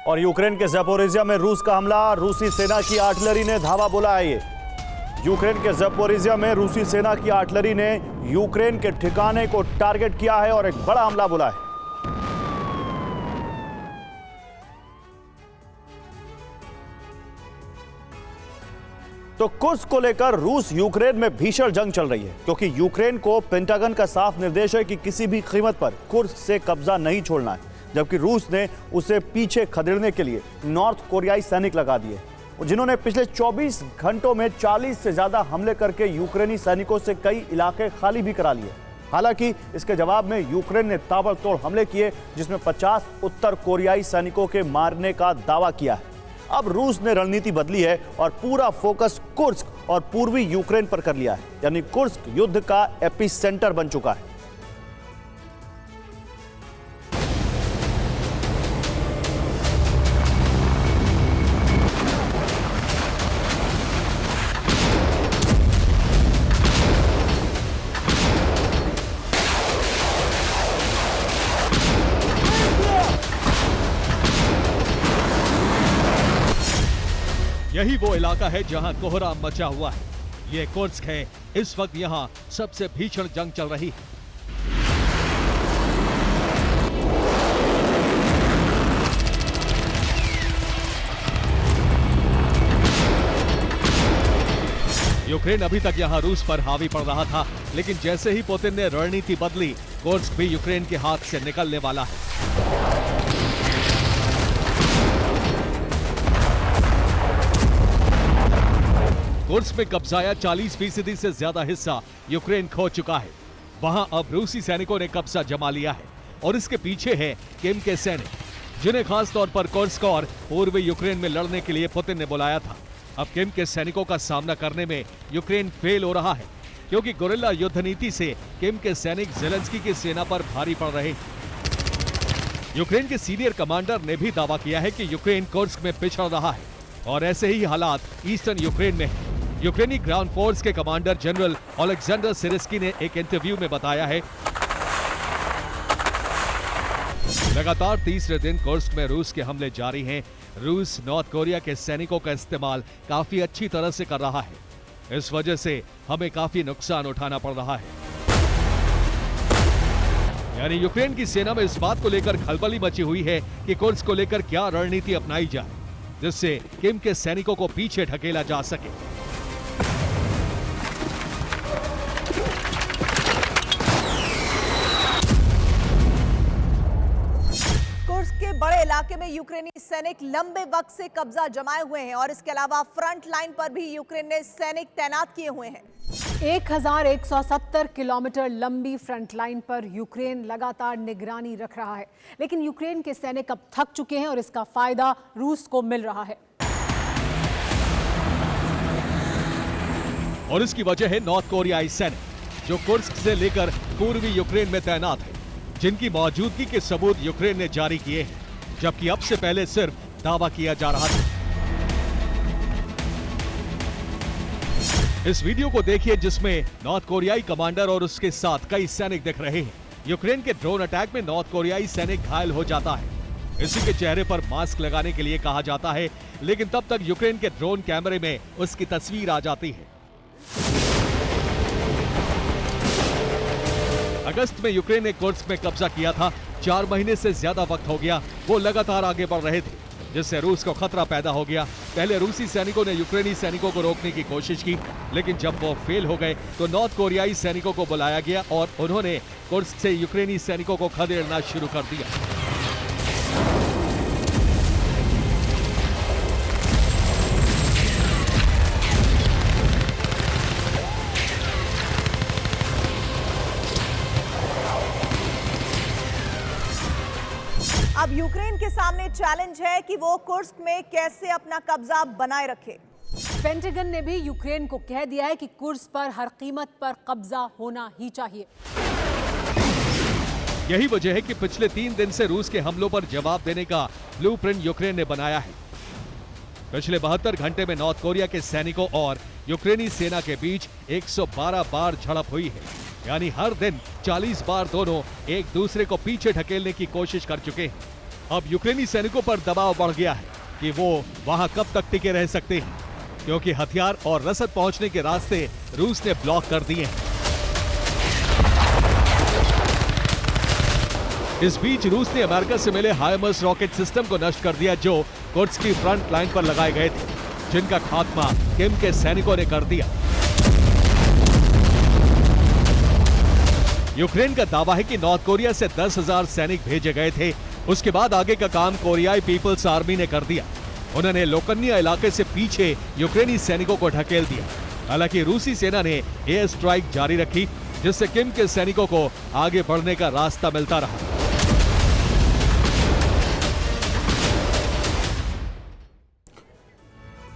और यूक्रेन के ज़पोरिजिया में रूस का हमला, रूसी सेना की आर्टिलरी ने धावा बोला है। ये यूक्रेन के ज़पोरिजिया में रूसी सेना की आर्टिलरी ने यूक्रेन के ठिकाने को टारगेट किया है और एक बड़ा हमला बोला है। तो कुर्स्क को लेकर रूस यूक्रेन में भीषण जंग चल रही है, क्योंकि यूक्रेन को पेंटागन का साफ निर्देश है कि किसी भी कीमत पर कुर्स्क से कब्जा नहीं छोड़ना है, जबकि रूस ने उसे पीछे खदेड़ने के लिए नॉर्थ कोरियाई सैनिक लगा दिए, जिन्होंने पिछले 24 घंटों में 40 से ज्यादा हमले करके यूक्रेनी सैनिकों से कई इलाके खाली भी करा लिए। हालांकि इसके जवाब में यूक्रेन ने ताबड़तोड़ हमले किए, जिसमें 50 उत्तर कोरियाई सैनिकों के मारने का दावा किया है। अब रूस ने रणनीति बदली है और पूरा फोकस कुर्स्क और पूर्वी यूक्रेन पर कर लिया है, यानी कुर्स्क युद्ध का एपिसेंटर बन चुका है। यही वो इलाका है जहां कोहराम मचा हुआ है। ये कुर्स्क है। इस वक्त यहां सबसे भीषण जंग चल रही है। यूक्रेन अभी तक यहां रूस पर हावी पड़ रहा था, लेकिन जैसे ही पुतिन ने रणनीति बदली, कुर्स्क भी यूक्रेन के हाथ से निकलने वाला है। कुर्स्क में कब्जाया 40% से ज्यादा हिस्सा यूक्रेन खो चुका है। वहां अब रूसी सैनिकों ने कब्जा जमा लिया है और इसके पीछे है किम के सैनिक, जिन्हें खास तौर पर कुर्स्क और पूर्वी यूक्रेन में लड़ने के लिए पुतिन ने बुलाया था। अब किम के सैनिकों का सामना करने में यूक्रेन फेल हो रहा है, क्योंकि गुरिल्ला युद्ध नीति से किम के सैनिक ज़ेलेंस्की की सेना पर भारी पड़ रहे हैं। यूक्रेन के सीनियर कमांडर ने भी दावा किया है कि यूक्रेन कुर्स्क में पिछड़ रहा है और ऐसे ही हालात ईस्टर्न यूक्रेन में है। यूक्रेनी ग्राउंड फोर्स के कमांडर जनरल ओलेक्जेंडर सिरिस्की ने एक इंटरव्यू में बताया है, लगातार तीसरे दिन कुर्स्क में रूस के हमले जारी हैं। रूस नॉर्थ कोरिया के सैनिकों का इस्तेमाल काफी अच्छी तरह से कर रहा है। इस वजह से हमें काफी नुकसान उठाना पड़ रहा है। यानी यूक्रेन की सेना में इस बात को लेकर खलबली मची हुई है कि कुर्स्क को लेकर क्या रणनीति अपनाई जाए, जिससे किम के सैनिकों को पीछे ढकेला जा सके। के बड़े इलाके में यूक्रेनी सैनिक लंबे वक्त से कब्जा जमाए हुए हैं और इसके अलावा फ्रंट लाइन पर भी यूक्रेन ने सैनिक तैनात किए हुए हैं। 1170 किलोमीटर लंबी फ्रंट लाइन पर यूक्रेन लगातार निगरानी रख रहा है, लेकिन यूक्रेन के सैनिक अब थक चुके हैं और इसका फायदा रूस को मिल रहा है। और इसकी वजह है नॉर्थ कोरियाई सैनिक, जो कुर्स्क से लेकर पूर्वी यूक्रेन में तैनात है, जिनकी मौजूदगी के सबूत यूक्रेन ने जारी किए हैं, जबकि अब से पहले सिर्फ दावा किया जा रहा था। इस वीडियो को देखिए, जिसमें नॉर्थ कोरियाई कमांडर और उसके साथ कई सैनिक दिख रहे हैं। यूक्रेन के ड्रोन अटैक में नॉर्थ कोरियाई सैनिक घायल हो जाता है। इसी के चेहरे पर मास्क लगाने के लिए कहा जाता है, लेकिन तब तक यूक्रेन के ड्रोन कैमरे में उसकी तस्वीर आ जाती है। अगस्त में यूक्रेन ने कुर्स्क में कब्जा किया था। 4 महीने से ज्यादा वक्त हो गया वो लगातार आगे बढ़ रहे थे, जिससे रूस को खतरा पैदा हो गया। पहले रूसी सैनिकों ने यूक्रेनी सैनिकों को रोकने की कोशिश की, लेकिन जब वो फेल हो गए तो नॉर्थ कोरियाई सैनिकों को बुलाया गया और उन्होंने कुर्स्क से यूक्रेनी सैनिकों को खदेड़ना शुरू कर दिया। अब यूक्रेन के सामने चैलेंज है कि वो कुर्स्क में कैसे अपना कब्जा बनाए रखे। पेंटागन ने भी यूक्रेन को कह दिया है कि कुर्स्क पर हर कीमत पर कब्जा होना ही चाहिए। यही वजह है कि पिछले 3 दिन से रूस के हमलों पर जवाब देने का ब्लूप्रिंट यूक्रेन ने बनाया है। पिछले 72 घंटे में नॉर्थ कोरिया के सैनिकों और यूक्रेनी सेना के बीच 112 बार झड़प हुई है, यानी हर दिन 40 बार दोनों एक दूसरे को पीछे ढकेलने की कोशिश कर चुके हैं। अब यूक्रेनी सैनिकों पर दबाव बढ़ गया है कि वो वहां कब तक टिके रह सकते हैं, क्योंकि हथियार और रसद पहुंचने के रास्ते रूस ने ब्लॉक कर दिए हैं। इस बीच रूस ने अमेरिका से मिले हाइमर्स रॉकेट सिस्टम को नष्ट कर दिया, जो कुर्स्क की फ्रंट लाइन पर लगाए गए थे, जिनका खात्मा किम के सैनिकों ने कर दिया। यूक्रेन का दावा है कि नॉर्थ कोरिया से 10,000 सैनिक भेजे गए थे। उसके बाद आगे का काम कोरियाई पीपल्स आर्मी ने कर दिया। उन्होंने लोकन्या इलाके से पीछे यूक्रेनी सैनिकों को ढकेल दिया। हालांकि रूसी सेना ने एयर स्ट्राइक जारी रखी, जिससे किम के सैनिकों को आगे बढ़ने का रास्ता मिलता रहा।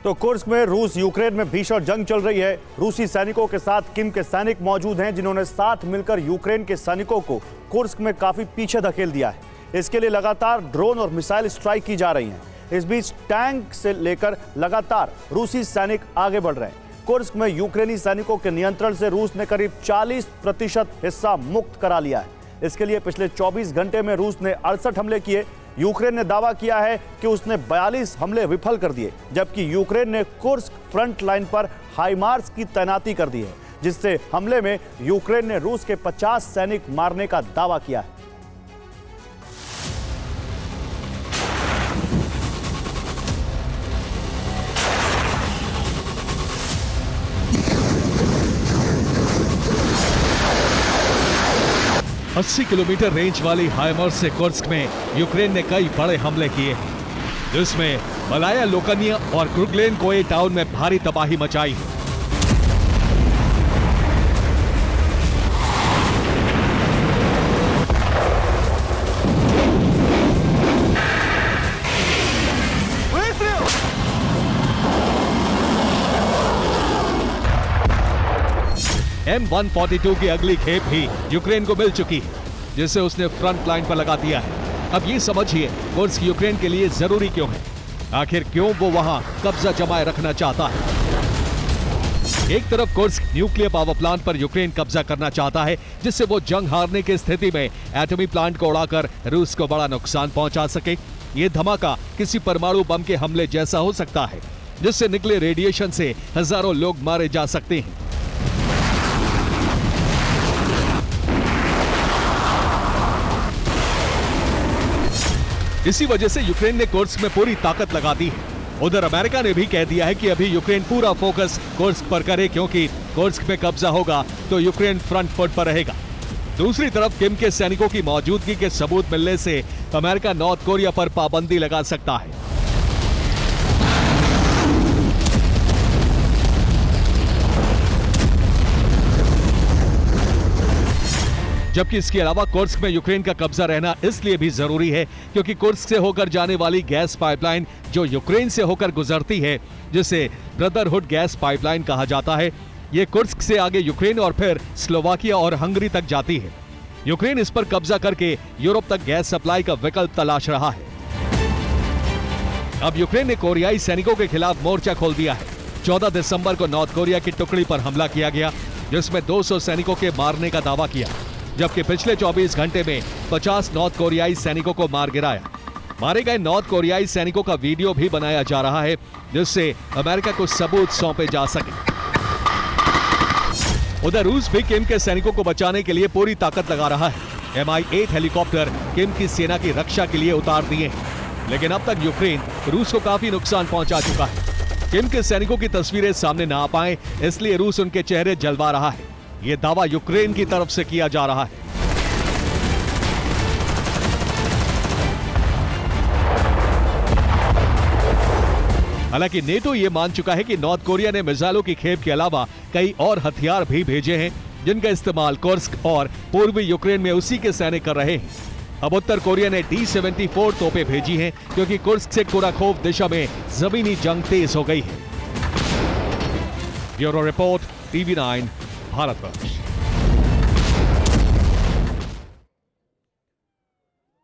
तो कुर्स्क में रूस यूक्रेन में भीषण जंग चल रही है। रूसी सैनिकों के साथ किम के सैनिक मौजूद हैं, जिन्होंने साथ मिलकर यूक्रेन के सैनिकों को कुर्स्क में काफी पीछे धकेल दिया है। इसके लिए लगातार ड्रोन और मिसाइल स्ट्राइक की जा रही हैं। इस बीच टैंक से लेकर लगातार रूसी सैनिक आगे बढ़ रहे हैं। कुर्स्क में यूक्रेनी सैनिकों के नियंत्रण से रूस ने करीब 40% हिस्सा मुक्त करा लिया है। इसके लिए पिछले 24 घंटे में रूस ने 68 हमले किए। यूक्रेन ने दावा किया है कि उसने 42 हमले विफल कर दिए, जबकि यूक्रेन ने कुर्स्क फ्रंट लाइन पर हाइमार्स की तैनाती कर दी है, जिससे हमले में यूक्रेन ने रूस के 50 सैनिक मारने का दावा किया है। अस्सी किलोमीटर रेंज वाली हाइमर्स से कुर्स्क में यूक्रेन ने कई बड़े हमले किए हैं, जिसमें मलाया लोकन्या और क्रुगलेन कोए टाउन में भारी तबाही मचाई है। M142 की अगली खेप भी यूक्रेन को मिल चुकी है, जिसे उसने फ्रंट लाइन पर लगा दिया है। अब ये समझिए कुर्स्क यूक्रेन के लिए जरूरी क्यों है, आखिर क्यों वो वहां कब्जा जमाए रखना चाहता है। एक तरफ कुर्स्क न्यूक्लियर पावर प्लांट पर यूक्रेन कब्जा करना चाहता है, जिससे वो जंग हारने की स्थिति में एटमी प्लांट को उड़ाकर रूस को बड़ा नुकसान पहुंचा सके। ये धमाका किसी परमाणु बम के हमले जैसा हो सकता है, जिससे निकले रेडिएशन से हजारों लोग मारे जा सकते हैं। इसी वजह से यूक्रेन ने कुर्स्क में पूरी ताकत लगा दी है। उधर अमेरिका ने भी कह दिया है कि अभी यूक्रेन पूरा फोकस कुर्स्क पर करे, क्योंकि कुर्स्क में कब्जा होगा तो यूक्रेन फ्रंट फुट पर रहेगा। दूसरी तरफ किम के सैनिकों की मौजूदगी के सबूत मिलने से अमेरिका नॉर्थ कोरिया पर पाबंदी लगा सकता है। जबकि इसके अलावा कुर्स्क में यूक्रेन का कब्जा रहना इसलिए भी जरूरी है, क्योंकि कुर्स्क से होकर जाने वाली गैस पाइपलाइन जो यूक्रेन से होकर गुजरती है, जिसे ब्रदरहुड गैस पाइपलाइन कहा जाता है, ये कुर्स्क से आगे यूक्रेन और फिर स्लोवाकिया और हंगरी तक जाती है। यूक्रेन इस पर कब्जा करके यूरोप तक गैस सप्लाई का विकल्प तलाश रहा है। अब यूक्रेन ने कोरियाई सैनिकों के खिलाफ मोर्चा खोल दिया है। 14 दिसंबर को नॉर्थ कोरिया की टुकड़ी पर हमला किया गया, जिसमें 200 सैनिकों के मारने का दावा किया, जबकि पिछले 24 घंटे में 50 नॉर्थ कोरियाई सैनिकों को मार गिराया। मारे गए नॉर्थ कोरियाई सैनिकों का वीडियो भी बनाया जा रहा है, जिससे अमेरिका को सबूत सौंपे जा सके। उधर रूस भी किम के सैनिकों को बचाने के लिए पूरी ताकत लगा रहा है। Mi-8 हेलीकॉप्टर किम की सेना की रक्षा के लिए उतार दिए हैं, लेकिन अब तक यूक्रेन रूस को काफी नुकसान पहुंचा चुका है। किम के सैनिकों की तस्वीरें सामने ना आ पाए, इसलिए रूस उनके चेहरे जलवा रहा है। ये दावा यूक्रेन की तरफ से किया जा रहा है। हालांकि नेटो ये मान चुका है कि नॉर्थ कोरिया ने मिसाइलों की खेप के अलावा कई और हथियार भी भेजे हैं, जिनका इस्तेमाल कुर्स्क और पूर्वी यूक्रेन में उसी के सैनिक कर रहे हैं। अब उत्तर कोरिया ने D-74 तोपें भेजी हैं, क्योंकि कुर्स्क से कुराखोव दिशा में जमीनी जंग तेज हो गई है। Bureau report, TV9 Bharatvarsh.